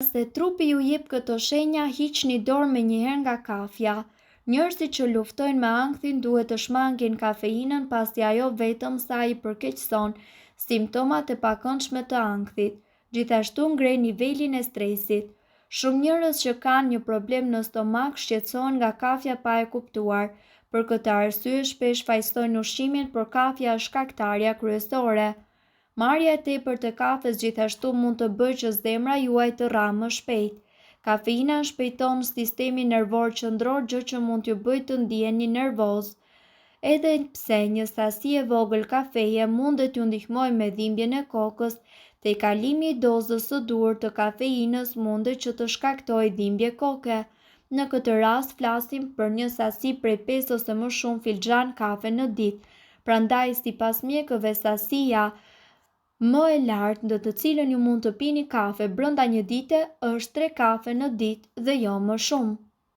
Se trupi ju jep këto shenja, hiqni dorë menjëherë nga kafja. Njerëzit që luftojnë me ankthin duhet të shmangin kafeinën pasi ajo vetëm sa i përkeqëson simptomat e pakëndshme të ankthit. Gjithashtu ngre nivelin e stresit. Shumë njerëz që kanë një problem në stomak shqetësohen nga kafja pa e kuptuar. Për këtë arsye shpesh fajsojnë ushqimin, por kafja është shkaktarja kryesore. Marrja e tepërt të kafes gjithashtu mund të bëjë që zemra juaj të rrahë më shpejt. Kafeina shpejton sistemin nervor qendror, gjë që mund t'ju bëjë të ndiheni nervoz. Edhe pse një sasi e vogël kafeje mund të t'ju ndihmojë me dhimbjen e kokës, tejkalimi i dozës së duhur të kafeinës mundet që të shkaktojë dhimbje koke. Në këtë rast flasim për një sasi prej 5 ose më shumë filxhan kafe në ditë. Prandaj, sipas mjekëve, sasia më e lartë në të cilën ju mund të pini kafe brenda një dite është 3 kafe në ditë dhe jo më shumë.